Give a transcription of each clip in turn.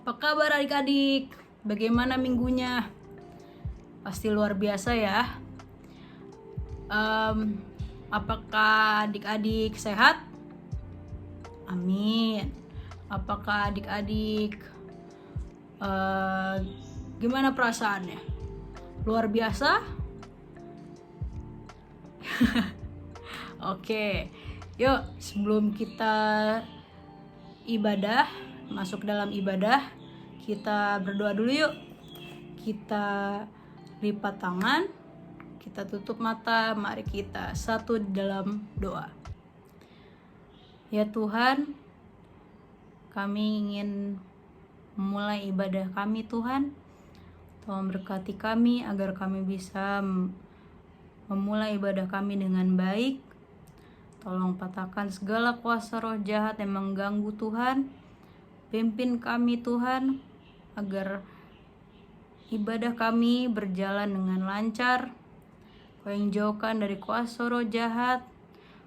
Apa kabar adik-adik? Bagaimana minggunya? Pasti luar biasa ya. Apakah adik-adik sehat? Amin. Apakah adik-adik gimana perasaannya? Luar biasa? Oke, yuk sebelum kita masuk dalam ibadah, kita berdoa dulu yuk. Kita lipat tangan, kita tutup mata, mari kita satu dalam doa. Ya Tuhan, kami ingin memulai ibadah kami Tuhan. Tolong berkati kami agar kami bisa memulai ibadah kami dengan baik. Tolong patahkan segala kuasa roh jahat yang mengganggu Tuhan. Pimpin kami Tuhan agar ibadah kami berjalan dengan lancar. Kau yang jauhkan dari kuasa roh jahat.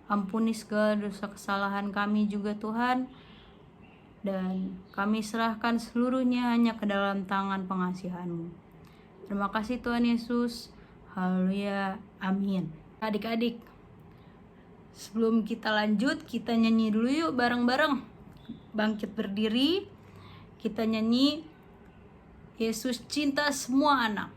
Ampuni segala dosa kesalahan kami juga Tuhan. Dan kami serahkan seluruhnya hanya ke dalam tangan pengasihan-Mu. Terima kasih Tuhan Yesus. Haleluya. Amin. Adik-adik, sebelum kita lanjut, kita nyanyi dulu yuk bareng-bareng. Bangkit berdiri, kita nyanyi Yesus cinta semua anak.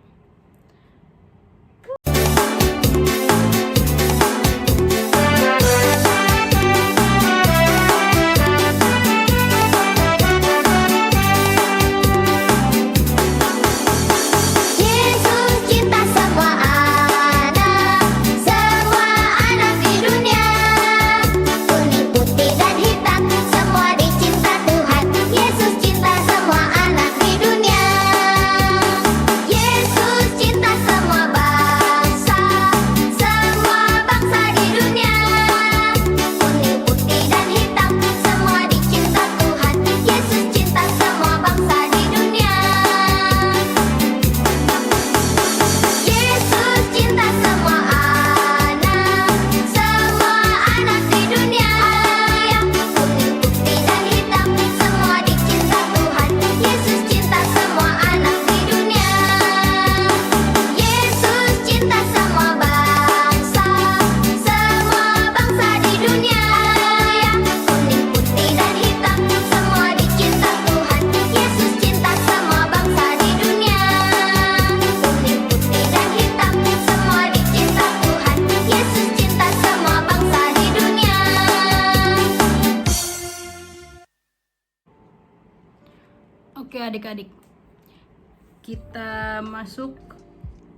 Oke adik-adik, kita masuk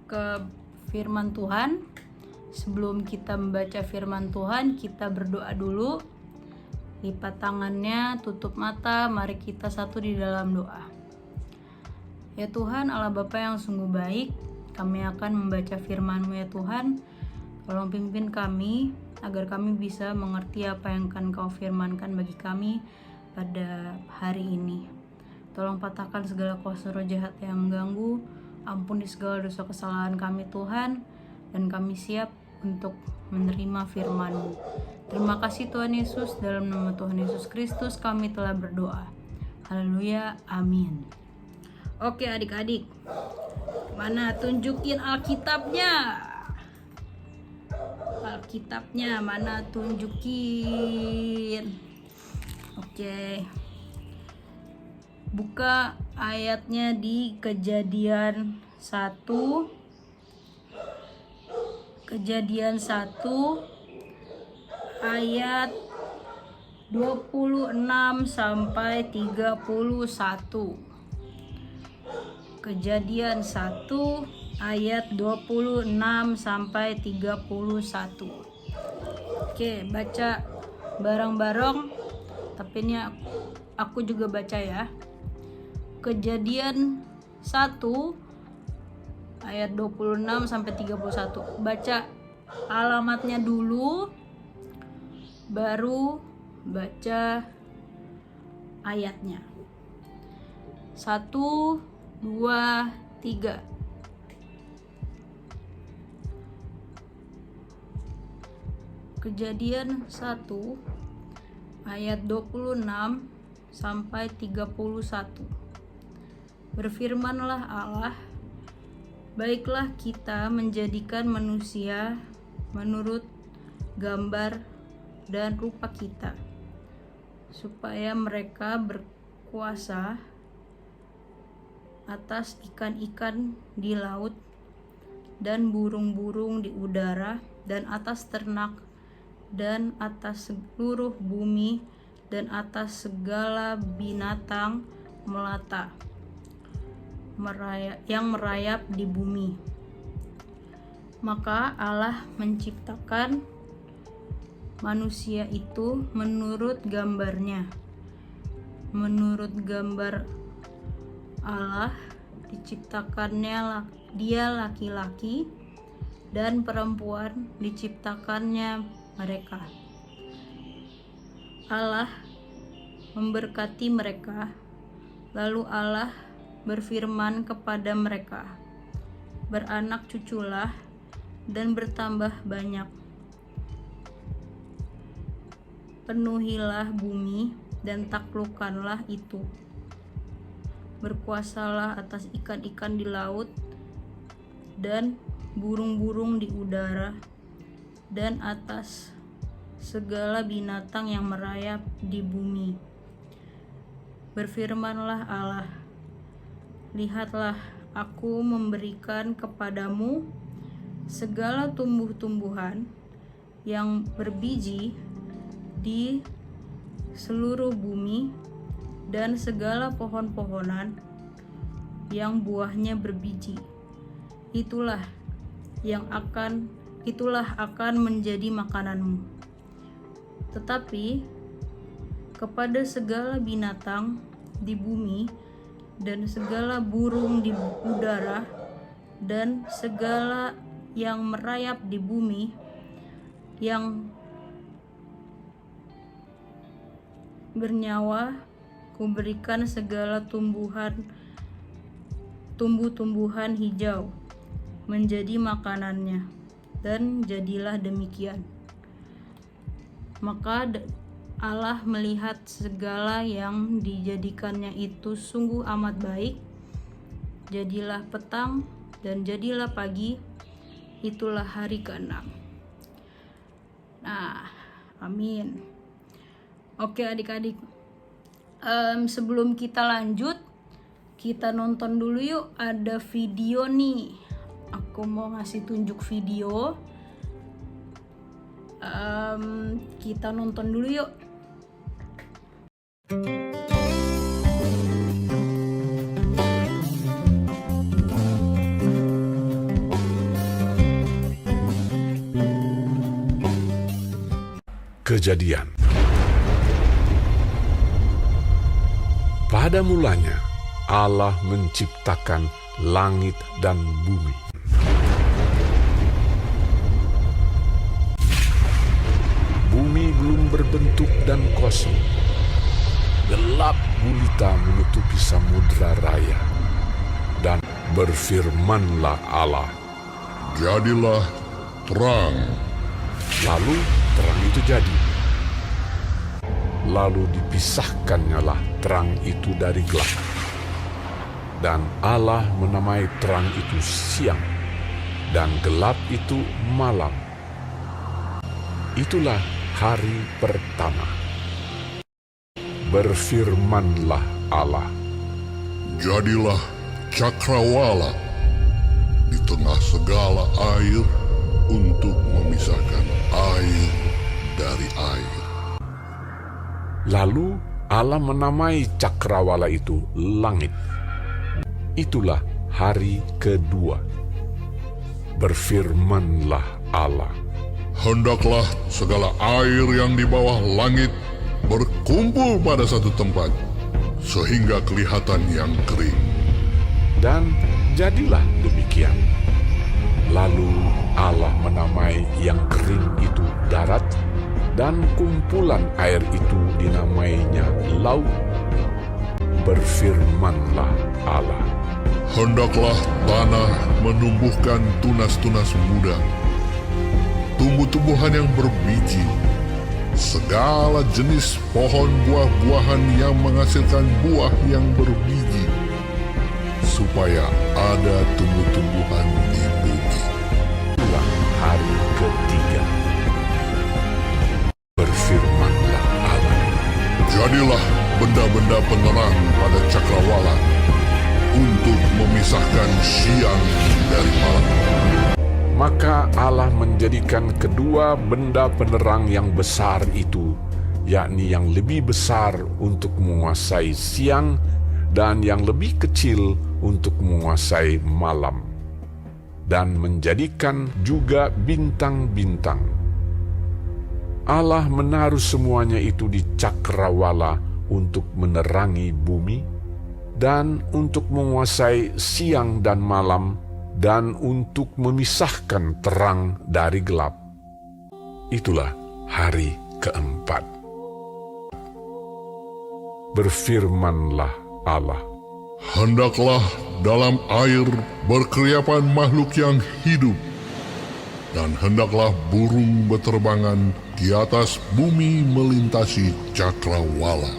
ke firman Tuhan. Sebelum kita membaca firman Tuhan, kita berdoa dulu. Lipat tangannya, tutup mata, mari kita satu di dalam doa. Ya Tuhan, Allah Bapa yang sungguh baik, kami akan membaca firman-Mu ya Tuhan. Tolong pimpin kami, agar kami bisa mengerti apa yang akan Kau firmankan bagi kami pada hari ini. Tolong patahkan segala kuasa roh jahat yang mengganggu. Ampuni segala dosa kesalahan kami Tuhan. Dan kami siap untuk menerima firman-Mu. Terima kasih Tuhan Yesus. Dalam nama Tuhan Yesus Kristus kami telah berdoa. Haleluya. Amin. Oke adik-adik. Mana tunjukin Alkitabnya? Alkitabnya mana tunjukin? Oke. Buka ayatnya di Kejadian 1 ayat 26 sampai 31. Kejadian 1 ayat 26 sampai 31. Oke, baca bareng-bareng. Tapi ini aku juga baca ya. Kejadian 1 ayat 26 sampai 31. Baca alamatnya dulu, baru baca ayatnya. 1, 2, 3. Kejadian 1 ayat 26 sampai 31. Berfirmanlah Allah, baiklah kita menjadikan manusia menurut gambar dan rupa kita, supaya mereka berkuasa atas ikan-ikan di laut dan burung-burung di udara dan atas ternak dan atas seluruh bumi dan atas segala binatang melata yang merayap di bumi. Maka Allah menciptakan manusia itu menurut gambarnya. Menurut gambar Allah diciptakannya dia laki-laki, dan perempuan diciptakannya mereka. Allah memberkati mereka, lalu Allah berfirman kepada mereka, beranak cuculah dan bertambah banyak. Penuhilah bumi dan taklukkanlah itu. Berkuasalah atas ikan-ikan di laut dan burung-burung di udara dan atas segala binatang yang merayap di bumi. Berfirmanlah Allah, lihatlah, aku memberikan kepadamu segala tumbuh-tumbuhan yang berbiji di seluruh bumi dan segala pohon-pohonan yang buahnya berbiji. Itulah akan menjadi makananmu. Tetapi kepada segala binatang di bumi dan segala burung di udara dan segala yang merayap di bumi yang bernyawa, kuberikan segala tumbuh-tumbuhan hijau menjadi makanannya, dan jadilah demikian. Maka Allah melihat segala yang dijadikannya itu sungguh amat baik. Jadilah petang dan jadilah pagi, itulah hari ke-6. Nah, amin. Oke adik-adik, sebelum kita lanjut, kita nonton dulu yuk, ada video nih. Aku mau ngasih tunjuk video. Kita nonton dulu yuk. Kejadian. Pada mulanya Allah menciptakan langit dan bumi. Bumi belum berbentuk dan kosong. Gelap gulita menutupi samudra raya. Dan berfirmanlah Allah, jadilah terang. Lalu terang itu jadi. Lalu dipisahkannyalah terang itu dari gelap. Dan Allah menamai terang itu siang, dan gelap itu malam. Itulah hari pertama. Berfirmanlah Allah, jadilah cakrawala di tengah segala air untuk memisahkan air dari air. Lalu Allah menamai cakrawala itu langit. Itulah hari kedua. Berfirmanlah Allah, hendaklah segala air yang di bawah langit berkumpul pada satu tempat, sehingga kelihatan yang kering. Dan jadilah demikian. Lalu Allah menamai yang kering itu darat, dan kumpulan air itu dinamainya laut. Berfirmanlah Allah, hendaklah tanah menumbuhkan tunas-tunas muda, tumbuh-tumbuhan yang berbiji, segala jenis pohon buah-buahan yang menghasilkan buah yang berbiji, supaya ada tumbuh-tumbuhan di bumi. Itulah hari ketiga. Berfirmanlah Allah, Jadilah benda-benda penerang pada cakrawala untuk memisahkan siang dari malam. maka Allah menjadikan kedua benda penerang yang besar itu, yakni yang lebih besar untuk menguasai siang dan yang lebih kecil untuk menguasai malam, dan menjadikan juga bintang-bintang. Allah menaruh semuanya itu di cakrawala untuk menerangi bumi, dan untuk menguasai siang dan malam, dan untuk memisahkan terang dari gelap. Itulah hari keempat. Berfirmanlah Allah, Hendaklah dalam air berkeriapan makhluk yang hidup, dan hendaklah burung berterbangan di atas bumi melintasi cakrawala.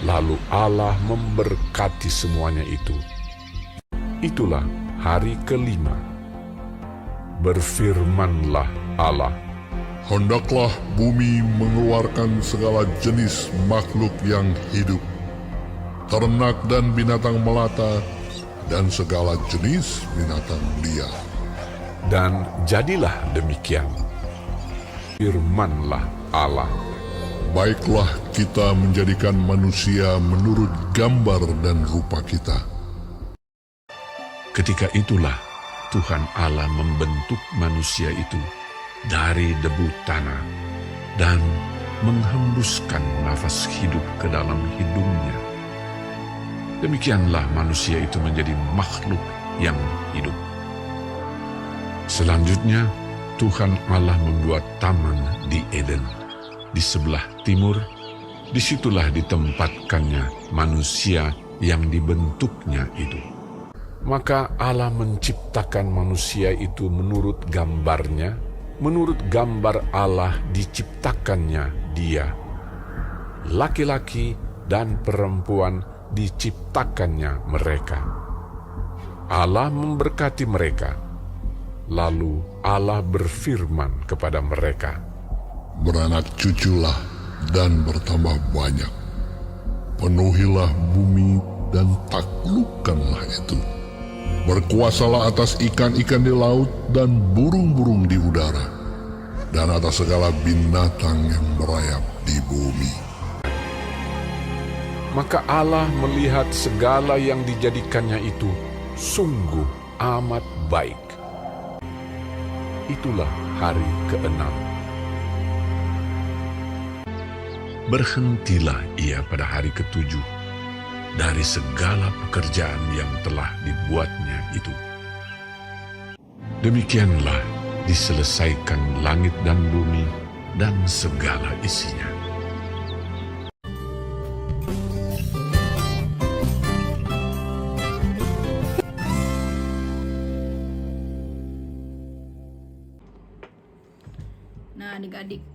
lalu Allah memberkati semuanya itu. Itulah hari kelima. Berfirmanlah Allah, Hendaklah bumi mengeluarkan segala jenis makhluk yang hidup, ternak dan binatang melata, dan segala jenis binatang liar. dan jadilah demikian. Firmanlah Allah, Baiklah kita menjadikan manusia menurut gambar dan rupa kita. ketika itulah Tuhan Allah membentuk manusia itu dari debu tanah dan menghembuskan nafas hidup ke dalam hidungnya. Demikianlah manusia itu menjadi makhluk yang hidup. Selanjutnya, Tuhan Allah membuat taman di Eden, di sebelah timur. Disitulah ditempatkannya manusia yang dibentuknya itu. Maka Allah menciptakan manusia itu menurut gambarnya, menurut gambar Allah diciptakannya dia. Laki-laki dan perempuan diciptakannya mereka. Allah memberkati mereka. Lalu Allah berfirman kepada mereka, Beranak cuculah dan bertambah banyak. Penuhilah bumi dan taklukkanlah itu. Berkuasalah atas ikan-ikan di laut dan burung-burung di udara, dan atas segala binatang yang merayap di bumi. Maka Allah melihat segala yang dijadikannya itu sungguh amat baik. Itulah hari keenam. Berhentilah ia pada hari ketujuh dari segala pekerjaan yang telah dibuatnya itu. Demikianlah diselesaikan langit dan bumi dan segala isinya. Nah, adik-adik,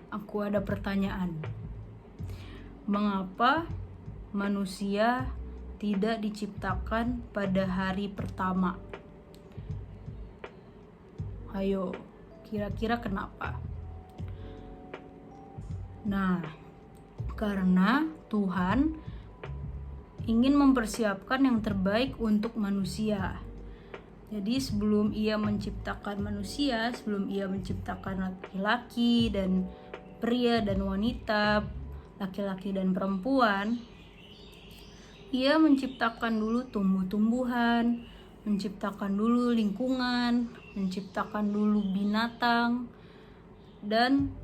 aku ada pertanyaan. Mengapa manusia tidak diciptakan pada hari pertama? Ayo, kira-kira kenapa? Nah, karena Tuhan ingin mempersiapkan yang terbaik untuk manusia. Jadi sebelum ia menciptakan manusia, sebelum ia menciptakan laki-laki dan pria dan wanita, laki-laki dan perempuan, ia menciptakan dulu tumbuh-tumbuhan, menciptakan dulu lingkungan, menciptakan dulu binatang, dan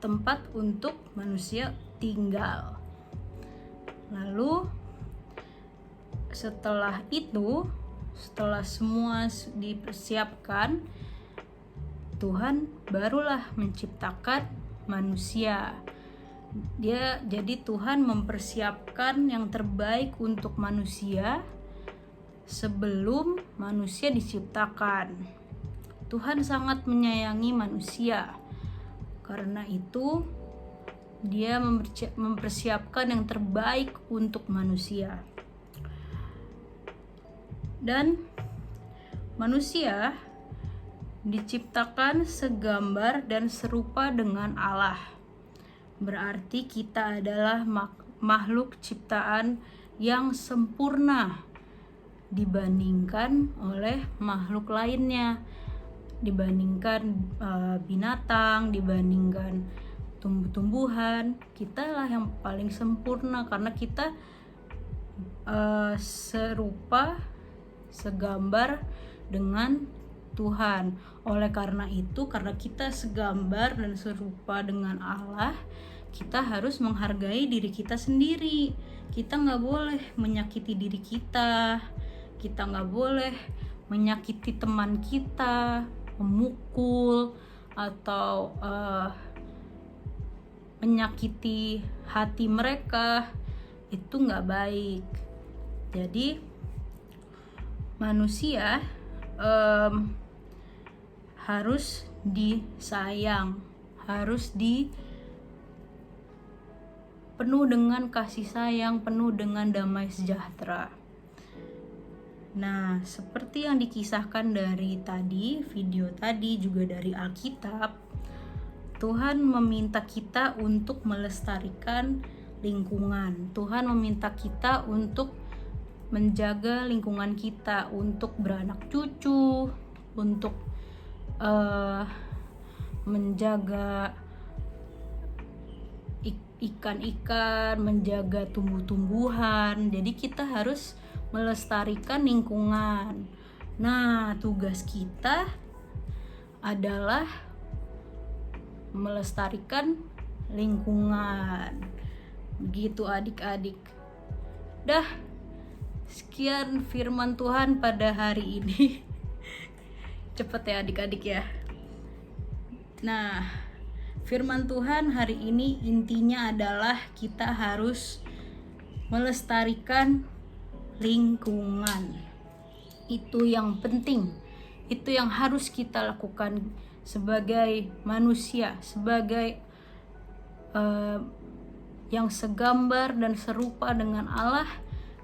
tempat untuk manusia tinggal. Lalu setelah itu, setelah semua dipersiapkan, Tuhan barulah menciptakan manusia. Jadi Tuhan mempersiapkan yang terbaik untuk manusia sebelum manusia diciptakan. Tuhan sangat menyayangi manusia. Karena itu Dia mempersiapkan yang terbaik untuk manusia. Dan manusia diciptakan segambar dan serupa dengan Allah. Berarti kita adalah makhluk ciptaan yang sempurna dibandingkan oleh makhluk lainnya, dibandingkan binatang, dibandingkan tumbuh-tumbuhan. Kita lah yang paling sempurna karena kita serupa, segambar dengan Tuhan. Oleh karena itu, karena kita segambar dan serupa dengan Allah, kita harus menghargai diri kita sendiri. Kita nggak boleh menyakiti diri kita. Kita nggak boleh menyakiti teman kita, memukul, atau menyakiti hati mereka. Itu nggak baik. Jadi manusia harus disayang, harus penuh dengan kasih sayang, penuh dengan damai sejahtera. Nah, seperti yang dikisahkan dari tadi, video tadi, juga dari Alkitab, Tuhan meminta kita untuk melestarikan lingkungan. Tuhan meminta kita untuk menjaga lingkungan kita, untuk beranak cucu, untuk menjaga ikan-ikan, menjaga tumbuh-tumbuhan. Jadi kita harus melestarikan lingkungan. Nah, tugas kita adalah melestarikan lingkungan. Begitu adik-adik. Dah, sekian firman Tuhan pada hari ini. Cepet ya adik-adik ya. Nah, firman Tuhan hari ini intinya adalah kita harus melestarikan lingkungan. Itu yang penting. Itu yang harus kita lakukan sebagai manusia, sebagai yang segambar dan serupa dengan Allah.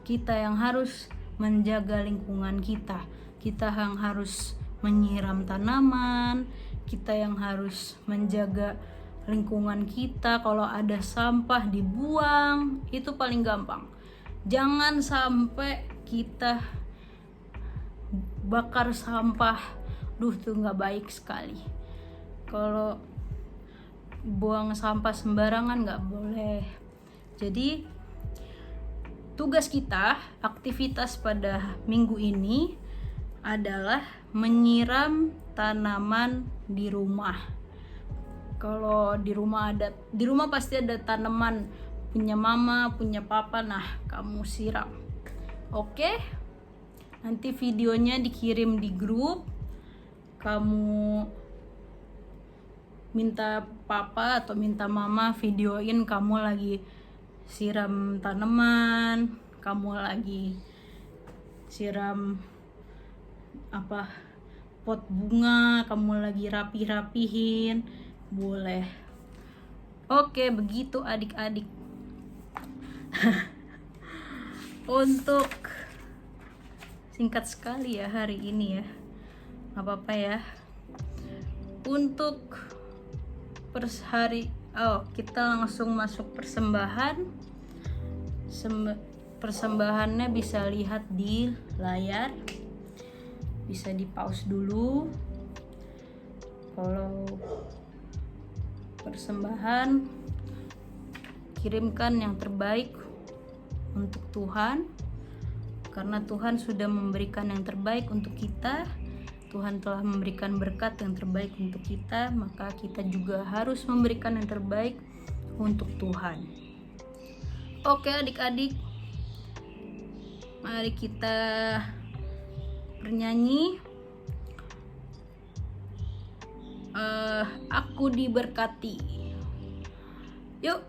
Kita yang harus menjaga lingkungan kita. Kita yang harus menyiram tanaman, kita yang harus menjaga lingkungan kita. Kalau ada sampah dibuang, itu paling gampang. Jangan sampai kita bakar sampah. Itu nggak baik sekali. Kalau buang sampah sembarangan nggak boleh. Jadi tugas kita, aktivitas pada minggu ini adalah menyiram tanaman di rumah. Kalau di rumah pasti ada tanaman punya mama, punya papa. Nah, kamu siram. Oke? Nanti videonya dikirim di grup. Kamu minta papa atau minta mama videoin kamu lagi siram tanaman, kamu lagi siram pot bunga, kamu lagi rapihin, boleh. Oke, begitu adik-adik. Untuk singkat sekali ya hari ini ya, nggak apa-apa ya. Untuk kita langsung masuk persembahan. Persembahannya bisa lihat di layar, bisa di pause dulu. Kalau persembahan, kirimkan yang terbaik untuk Tuhan, karena Tuhan sudah memberikan yang terbaik untuk kita. Tuhan telah memberikan berkat yang terbaik untuk kita, maka kita juga harus memberikan yang terbaik untuk Tuhan. Oke adik-adik, mari kita bernyanyi. Aku diberkati. Yuk.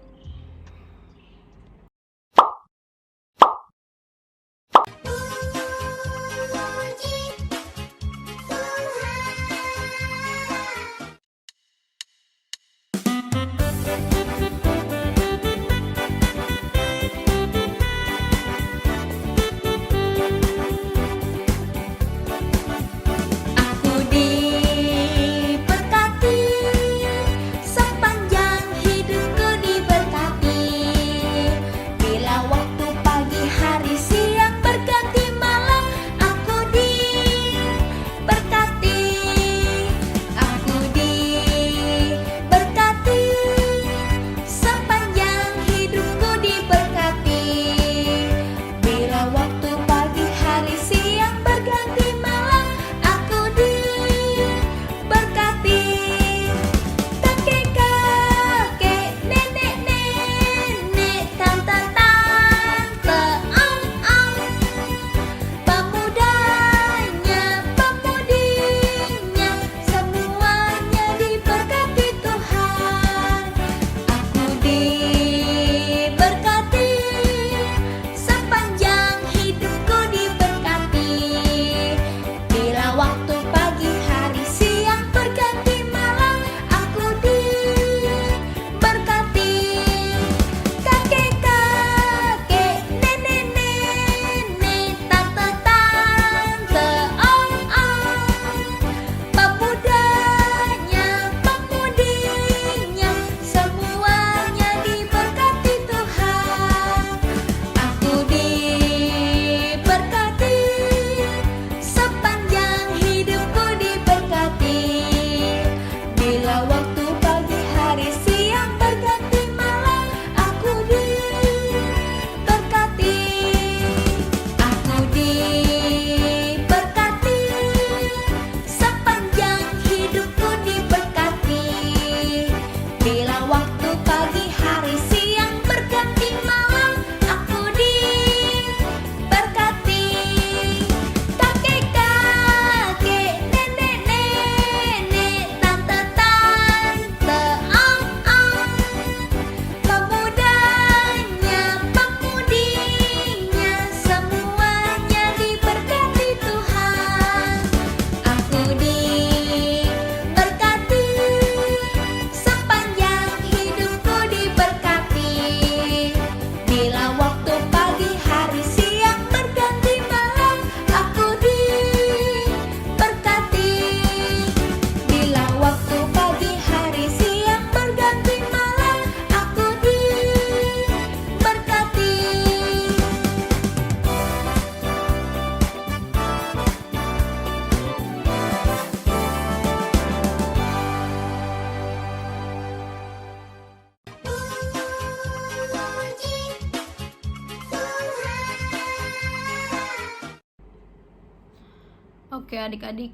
Oke adik-adik,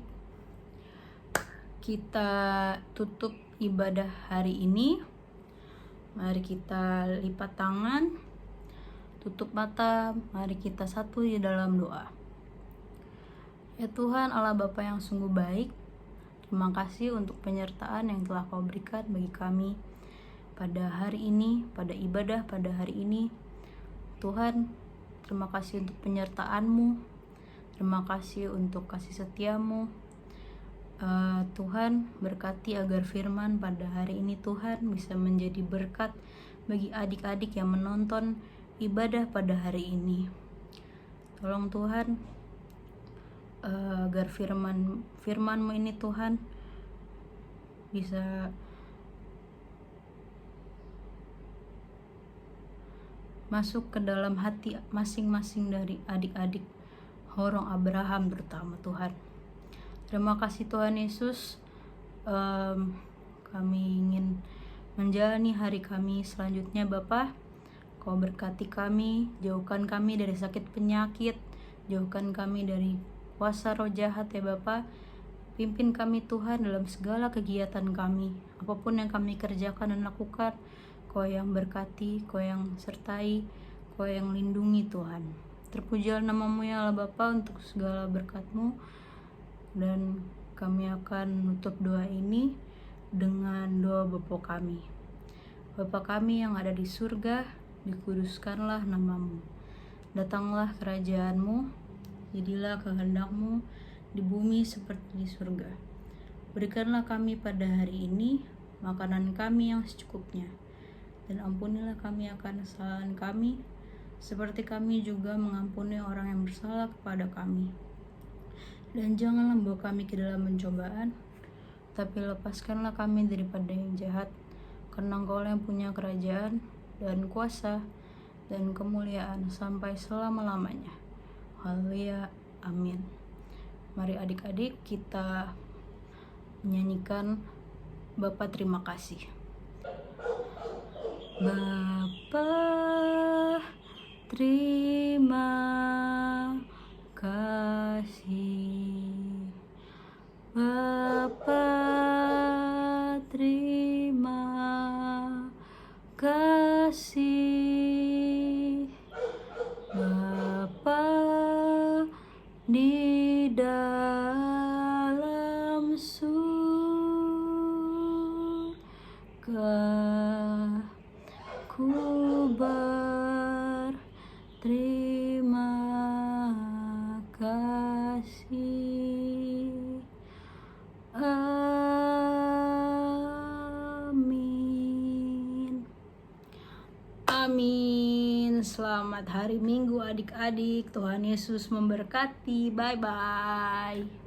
kita tutup ibadah hari ini. Mari kita lipat tangan, tutup mata, mari kita satu di dalam doa. Ya Tuhan Allah Bapa yang sungguh baik, terima kasih untuk penyertaan yang telah Kau berikan bagi kami pada hari ini, pada ibadah pada hari ini. Tuhan, terima kasih untuk penyertaan-Mu. Terima kasih untuk kasih setia-Mu. Tuhan, berkati agar firman pada hari ini Tuhan bisa menjadi berkat bagi adik-adik yang menonton ibadah pada hari ini. Tolong Tuhan, agar firman-Mu ini Tuhan bisa masuk ke dalam hati masing-masing dari adik-adik Horong Abraham terutama Tuhan. Terima kasih Tuhan Yesus. Kami ingin menjalani hari kami selanjutnya Bapa. Kau berkati kami, jauhkan kami dari sakit penyakit, jauhkan kami dari kuasa roh jahat ya Bapa. Pimpin kami Tuhan dalam segala kegiatan kami, apapun yang kami kerjakan dan lakukan. Kau yang berkati, Kau yang sertai, Kau yang lindungi Tuhan. Terpujilah nama-Mu ya Allah Bapa untuk segala berkat-Mu. Dan kami akan menutup doa ini dengan doa Bapa kami. Bapa kami yang ada di surga, dikuduskanlah nama-Mu. Datanglah kerajaan-Mu, jadilah kehendak-Mu di bumi seperti di surga. Berikanlah kami pada hari ini makanan kami yang secukupnya. Dan ampunilah kami akan kesalahan kami, seperti kami juga mengampuni orang yang bersalah kepada kami. Dan janganlah membawa kami ke dalam pencobaan, tapi lepaskanlah kami daripada yang jahat, karena Engkau yang punya kerajaan dan kuasa dan kemuliaan sampai selama-lamanya. Haleluya, amin. Mari adik-adik kita menyanyikan Bapa terima kasih. Bapa terima kasih, Bapa terima kasih, Bapa di dalam surga, ku berterima kasih. Amin. Amin. Selamat hari Minggu adik-adik. Tuhan Yesus memberkati. Bye-bye.